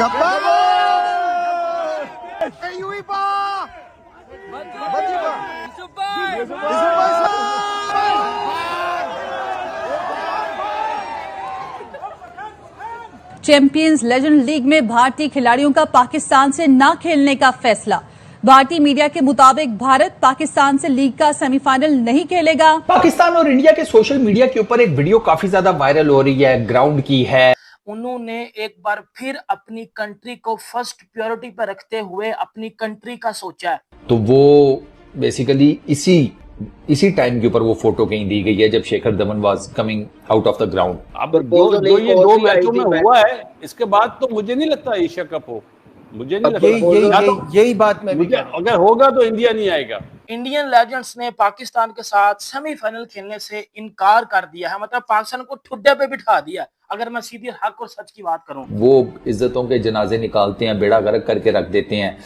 Gabbar! Yui pa! Bati pa! Champions legend league में भारतीय खिलाड़ियों का पाकिस्तान से न खेलने का फैसला। भारतीय मीडिया के मुताबिक भारत पाकिस्तान से लीग का सेमीफाइनल नहीं खेलेगा। पाकिस्तान और इंडिया के सोशल मीडिया के ऊपर एक वीडियो काफी ज्यादा वायरल हो रही है, ग्राउंड की है। उन्होंने एक बार फिर अपनी कंट्री को फर्स्ट प्रायोरिटी पर रखते हुए अपनी कंट्री का सोचा है। तो वो बेसिकली इसी टाइम के ऊपर वो फोटो कहीं दी गई है जब Shikhar Dhawan was coming out of the ground. अब जो ये दो मैचों में हुआ है, इसके बाद तो मुझे नहीं लगता एशिया कप हो। मुझे नहीं लगता यही बात मैं मुझे अगर होगा तो इंडिया नहीं आएगा। इंडियन लेजेंड्स ने पाकिस्तान के साथ सेमीफाइनल खेलने से इनकार कर दिया है, मतलब पाकिस्तान को ठुड्डे पे बिठा दिया। अगर मैं सीधी हक और सच की बात करूं, वो इज्जतों के जनाजे निकालते हैं, बेड़ा गर्क करके रख देते हैं,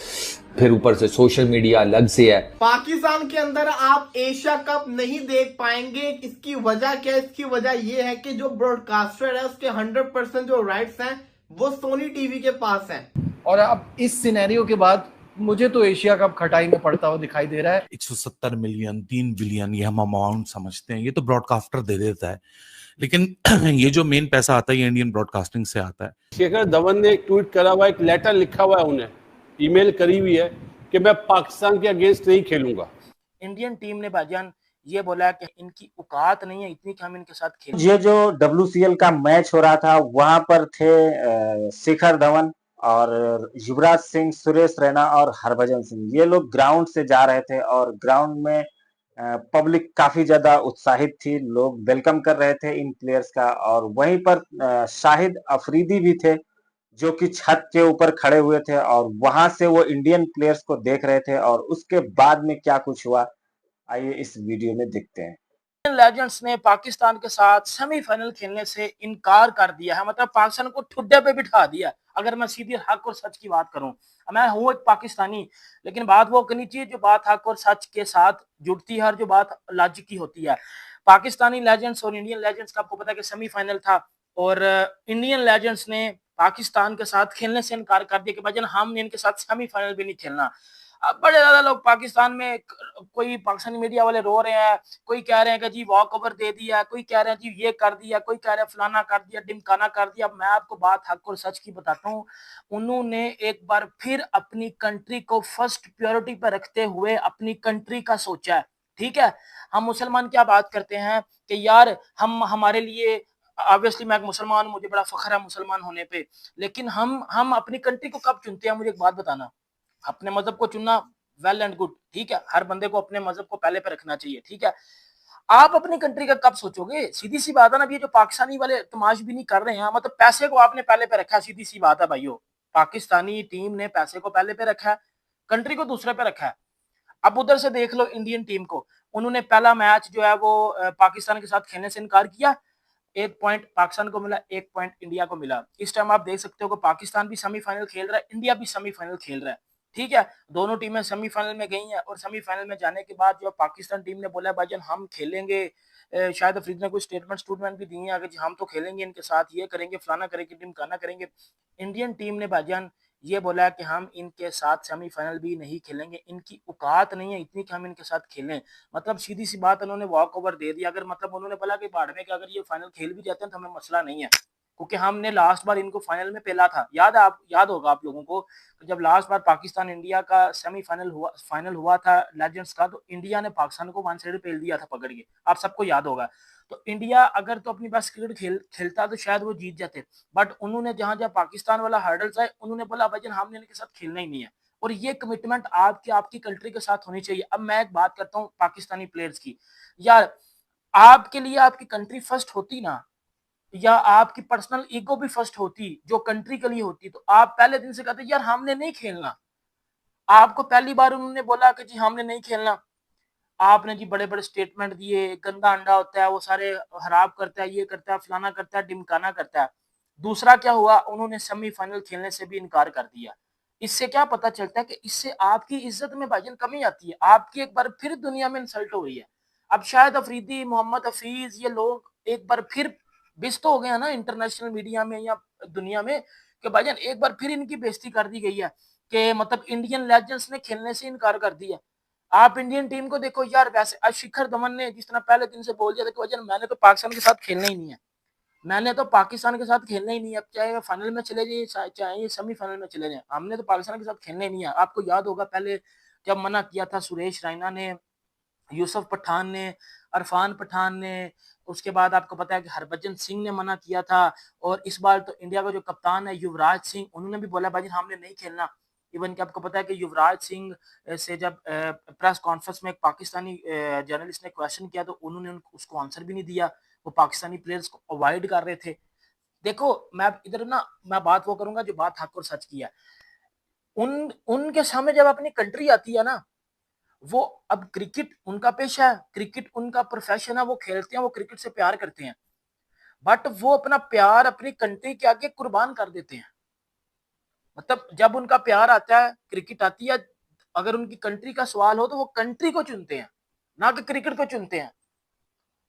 फिर ऊपर से सोशल मीडिया अलग से है। पाकिस्तान के अंदर आप एशिया कप नहीं देख पाएंगे। इसकी वजह क्या है? इसकी वजह यह है कि जो ब्रॉडकास्टर है उसके 100% जो राइट्स हैं वो सोनी टीवी के पास हैं। और अब इस सिनेरियो के बाद मुझे तो एशिया कप खटाई में पड़ता हुआ दिखाई दे रहा है। 170 मिलियन 3 बिलियन ये हम अमाउंट समझते हैं, ये तो ब्रॉडकास्टर दे देता है, लेकिन ये जो मेन पैसा आता है ये इंडियन ब्रॉडकास्टिंग से आता है। शिखर धवन ने एक ट्वीट करा हुआ, एक लेटर लिखा हुआ है, उन्हें ईमेल करी हुई है कि मैं पाकिस्तान के अगेंस्ट नहीं खेलूंगा। इंडियन टीम ने भाईजान ये बोला कि इनकी औकात नहीं है इतनी कि हम इनके साथ खेलें। ये जो WCL का मैच हो रहा था वहां पर थे शिखर धवन और युवराज सिंह, सुरेश रैना और हरभजन सिंह। ये लोग ग्राउंड से जा रहे थे और ग्राउंड में पब्लिक काफी ज्यादा उत्साहित थी, लोग वेलकम कर रहे थे इन प्लेयर्स का। और वहीं पर शाहिद अफरीदी भी थे जो कि छत के ऊपर खड़े हुए थे और वहां से वो इंडियन प्लेयर्स को देख रहे थे। और उसके बाद में क्या कुछ हुआ, आइए इस वीडियो में देखते हैं। लेजेंड्स ने पाकिस्तान के साथ सेमीफाइनल खेलने से इनकार कर दिया है, मतलब पाकिस्तान को ठुड्डे पे बिठा दिया। अगर मैं सीधी हक और सच की बात करूं, मैं हूं एक पाकिस्तानी, लेकिन बात वो करनी चाहिए जो बात हक और सच के साथ जुड़ती है और जो बात लॉजिक की होती है। पाकिस्तानी लेजेंड्स और इंडियन लेजेंड्स का आपको पता है कि सेमीफाइनल था और इंडियन लेजेंड्स ने पाकिस्तान के साथ खेलने से इनकार कर दिया कि भाईजान हमने इनके साथ सेमीफाइनल भी नहीं खेलना। अब बड़े ज्यादा लोग पाकिस्तान में, कोई पाकिस्तानी मीडिया वाले रो रहे हैं, कोई कह रहे हैं कि जी वॉक ओवर दे दिया, कोई कह रहे हैं जी ये कर दिया, कोई कह रहे हैं फलाना कर दिया, डिमकाना कर दिया। मैं आपको बात हक और सच की बताता हूँ, उन्होंने एक बार फिर अपनी कंट्री को फर्स्ट प्रायोरिटी पर रखते हुए अपनी कंट्री का सोचा है। ठीक है, हम मुसलमान क्या बात करते हैं कि यार हम हमारे लिए, ऑब्वियसली मैं एक मुसलमान, मुझे बड़ा फख्र है मुसलमान होने पे, लेकिन हम अपनी कंट्री को कब चुनते हैं? मुझे एक बात बताना। अपने मजहब को चुनना वेल एंड गुड, ठीक है, हर बंदे को अपने मजहब को पहले पे रखना चाहिए, ठीक है। आप अपनी कंट्री का कब सोचोगे? सीधी सी बात है ना, ये जो पाकिस्तानी वाले तमाश भी नहीं कर रहे हैं, मतलब पैसे को आपने पहले पे रखा है। सीधी सी बात है भाइयों, पाकिस्तानी टीम ने पैसे को पहले पे रखा है, कंट्री को दूसरे पे रखा है। अब उधर से देख लो इंडियन टीम को, उन्होंने पहला मैच जो है वो पाकिस्तान के साथ खेलने से इनकार किया। 1 पॉइंट पाकिस्तान को मिला, 1 पॉइंट इंडिया को मिला। इस टाइम आप देख सकते हो कि पाकिस्तान भी सेमीफाइनल खेल रहा है, इंडिया भी सेमीफाइनल खेल रहा है, ठीक है। दोनों टीमें सेमीफाइनल में गई हैं और सेमीफाइनल में जाने के बाद जो पाकिस्तान टीम ने बोला भाईजान हम खेलेंगे, शायद अफरीदी ने कोई स्टेटमेंट भी दिए हैं कि हम तो खेलेंगे इनके साथ, ये करेंगे, फलाना करेंगे, ढिमकाना करेंगे। इंडियन टीम ने भाईजान ये बोला कि हम इनके साथ सेमीफाइनल भी नहीं खेलेंगे, इनकी औकात नहीं है इतनी कि हम इनके साथ खेलें। मतलब सीधी सी बात, उन्होंने वॉक ओवर दे दिया। अगर मतलब उन्होंने बोला कि बाढ़ में कि अगर ये फाइनल खेल भी जाते हैं तो हमें मसला नहीं है, क्योंकि हमने लास्ट बार इनको फाइनल में पेला था। याद होगा आप लोगों को, जब लास्ट बार पाकिस्तान इंडिया का सेमीफाइनल फाइनल हुआ था लेजेंड्स का, तो इंडिया ने पाकिस्तान को वन साइड पेल दिया था पकड़ के, आप सबको याद होगा। तो इंडिया अगर तो अपनी बेस्ट क्रिकेट खेलता तो शायद वो जीत जाते, बट उन्होंने जहां जहां पाकिस्तान वाला हर्डल्स है, उन्होंने बोला भाईजान हमने इनके साथ खेलना ही नहीं है। और ये कमिटमेंट आपकी कंट्री के साथ होनी चाहिए। अब मैं एक बात करता हूँ पाकिस्तानी प्लेयर्स की, यार आपके लिए आपकी कंट्री फर्स्ट होती ना, या आपकी पर्सनल ईगो भी फर्स्ट होती जो कंट्री के लिए होती, तो आप पहले दिन से कहते यार हमने नहीं खेलना। आपको पहली बार उन्होंने बोला कि जी हमने नहीं खेलना, आपने जी बड़े बड़े स्टेटमेंट दिए, गंदा अंडा होता है वो सारे खराब करता है, ये करता है, फलाना करता है, डिमकाना करता है। दूसरा क्या हुआ, उन्होंने सेमीफाइनल खेलने से भी इनकार कर दिया। इससे क्या पता चलता है कि इससे आपकी इज्जत में भाईजान कमी आती है, आपकी एक बार फिर दुनिया में इंसल्ट हो गई है। अब शायद अफरीदी, मोहम्मद हफीज, ये लोग एक बार फिर बिस्त हो गए हैं ना इंटरनेशनल मीडिया में या दुनिया में, कि भाईजान एक बार फिर इनकी बेइज्जती कर दी गई है कि मतलब इंडियन लेजेंड्स ने खेलने से इनकार कर दिया। आप इंडियन टीम को देखो यार, वैसे आज शिखर धवन ने जिस तरह पहले दिन से बोल दिया था कि भाईजान मैंने तो पाकिस्तान के साथ खेलना ही नहीं है, मैंने तो पाकिस्तान के साथ खेलना ही नहीं है, अब चाहे फाइनल में चले जाए चाहे सेमीफाइनल में चले जाए, हमने तो पाकिस्तान के साथ खेलना ही नहीं है। आपको याद होगा पहले जब मना किया था सुरेश रैना ने, यूसुफ पठान ने, अरफान पठान ने, उसके बाद आपको पता है कि हरभजन सिंह ने मना किया था, और इस बार तो इंडिया का जो कप्तान है युवराज सिंह, उन्होंने भी बोला भाई हमने नहीं खेलना। इवन कि आपको पता है कि युवराज सिंह से जब प्रेस कॉन्फ्रेंस में एक पाकिस्तानी जर्नलिस्ट ने क्वेश्चन किया तो उन्होंने उसको आंसर भी नहीं दिया, वो पाकिस्तानी प्लेयर्स को अवॉइड कर रहे थे। देखो मैं इधर ना मैं बात वो करूंगा जो बात हक और सच की है। उनके सामने जब अपनी कंट्री आती है ना, वो अब क्रिकेट उनका पेशा है, क्रिकेट उनका प्रोफेशन है, वो खेलते हैं, वो क्रिकेट से प्यार करते हैं, बट वो अपना प्यार अपनी कंट्री के आगे कुर्बान कर देते हैं। मतलब जब उनका प्यार आता है, क्रिकेट आती है, अगर उनकी कंट्री का सवाल हो तो वो कंट्री को चुनते हैं, ना कि क्रिकेट को चुनते हैं।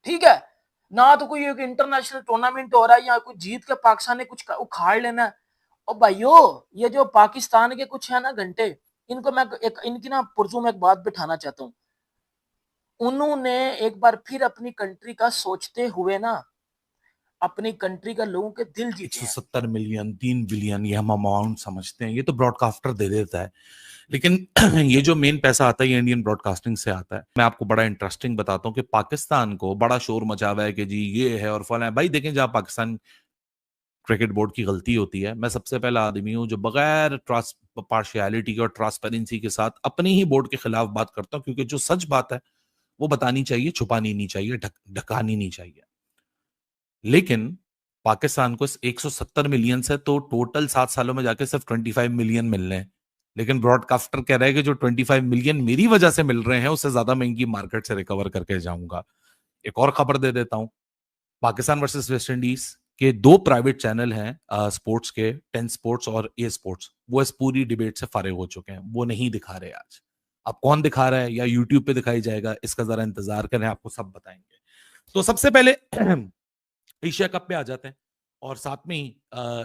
ठीक है ना, तो कोई एक इंटरनेशनल टूर्नामेंट हो रहा है या कोई जीत के पाकिस्तान ने कुछ उखाड़ लेना है। और भाइयों ये जो पाकिस्तान के कुछ है ना घंटे, इनको मैं एक इनकी ना पुर्जों में एक बात बिठाना चाहता हूँ। उन्होंने एक बार फिर अपनी कंट्री का सोचते हुए ना अपनी कंट्री का लोगों के दिल जीते हैं। 170 मिलियन 3 बिलियन ये हम अमाउंट समझते हैं, ये तो ब्रॉडकास्टर दे देता है, लेकिन ये जो मेन पैसा आता है ये इंडियन ब्रॉडकास्टिंग से आता है। मैं आपको बड़ा इंटरेस्टिंग बताता हूँ कि पाकिस्तान को बड़ा शोर मचा हुआ है कि जी ये है और फला है। भाई देखें, जहां पाकिस्तान क्रिकेट बोर्ड की गलती होती है, मैं सबसे पहला आदमी हूं जो बगैर पार्शियलिटी और ट्रांसपेरेंसी के साथ अपनी ही बोर्ड के खिलाफ बात करता हूं, क्योंकि जो सच बात है वो बतानी चाहिए, छुपानी नहीं चाहिए, ढकानी नहीं चाहिए। लेकिन पाकिस्तान को इस 170 मिलियन से तो टोटल 7 सालों में जाके सिर्फ 25 मिलियन मिल रहे हैं, लेकिन ब्रॉडकास्टर कह रहे हैं कि जो 25 मिलियन मेरी वजह से मिल रहे हैं उससे ज्यादा महंगी मार्केट से रिकवर करके जाऊंगा। एक और खबर दे देता हूं, पाकिस्तान वर्सेस वेस्ट इंडीज के 2 प्राइवेट चैनल हैं स्पोर्ट्स के, 10 स्पोर्ट्स और ए स्पोर्ट्स, वो इस पूरी डिबेट से फारिग हो चुके हैं, वो नहीं दिखा रहे आज। अब कौन दिखा रहा है या यूट्यूब पे दिखाई जाएगा, इसका जरा इंतजार करें, आपको सब बताएंगे। तो सबसे पहले एशिया कप पे आ जाते हैं और साथ में ही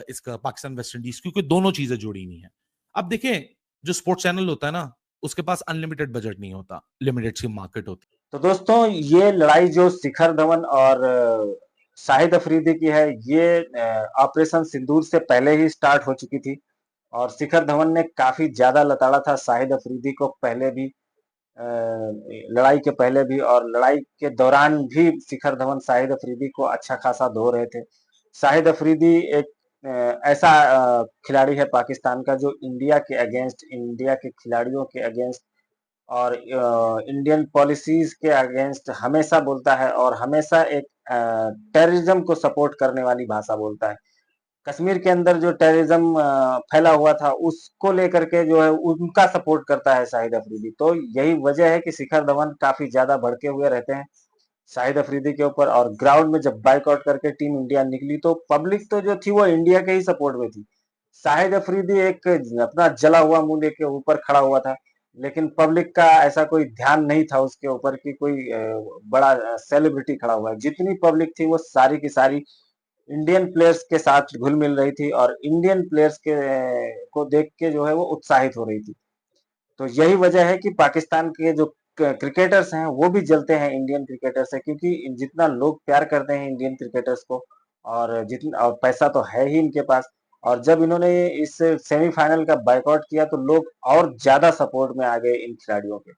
इसका पाकिस्तान वेस्ट इंडीज, क्योंकि दोनों चीजें जुड़ी हुई हैं। अब देखें, जो स्पोर्ट्स चैनल होता है ना, उसके पास अनलिमिटेड बजट नहीं होता, लिमिटेड सी मार्केट होती है। तो दोस्तों ये लड़ाई जो शिखर धवन और शाहिद अफरीदी की है, ये ऑपरेशन सिंदूर से पहले ही स्टार्ट हो चुकी थी और शिखर धवन ने काफी ज्यादा लताड़ा था शाहिद अफरीदी को, पहले भी लड़ाई के पहले भी और लड़ाई के दौरान भी शिखर धवन शाहिद अफरीदी को अच्छा खासा धो रहे थे। शाहिद अफरीदी एक ऐसा खिलाड़ी है पाकिस्तान का जो इंडिया के अगेंस्ट, इंडिया के खिलाड़ियों के अगेंस्ट और इंडियन पॉलिसीज के अगेंस्ट हमेशा बोलता है और हमेशा एक टेररिज्म को सपोर्ट करने वाली भाषा बोलता है। कश्मीर के अंदर जो टेररिज्म फैला हुआ था उसको लेकर के जो है उनका सपोर्ट करता है शाहिद अफरीदी। तो यही वजह है कि शिखर धवन काफी ज्यादा भड़के हुए रहते हैं शाहिद अफरीदी के ऊपर, और ग्राउंड में जब बाइकआउट करके टीम इंडिया निकली तो पब्लिक तो जो थी वो इंडिया के ही सपोर्ट में थी। शाहिद अफरीदी एक अपना जला हुआ मुंह लेके ऊपर खड़ा हुआ था, लेकिन पब्लिक का ऐसा कोई ध्यान नहीं था उसके ऊपर कि कोई बड़ा सेलिब्रिटी खड़ा हुआ है। जितनी पब्लिक थी वो सारी की सारी इंडियन प्लेयर्स के साथ घुल मिल रही थी और इंडियन प्लेयर्स के को देख के जो है वो उत्साहित हो रही थी। तो यही वजह है कि पाकिस्तान के जो क्रिकेटर्स हैं वो भी जलते हैं इंडियन क्रिकेटर से, क्योंकि जितना लोग प्यार करते हैं इंडियन क्रिकेटर्स को और जितना और पैसा तो है ही इनके पास, और जब इन्होंने इस सेमीफाइनल का बायकॉट किया तो लोग और ज्यादा सपोर्ट में आ गए इन खिलाड़ियों के।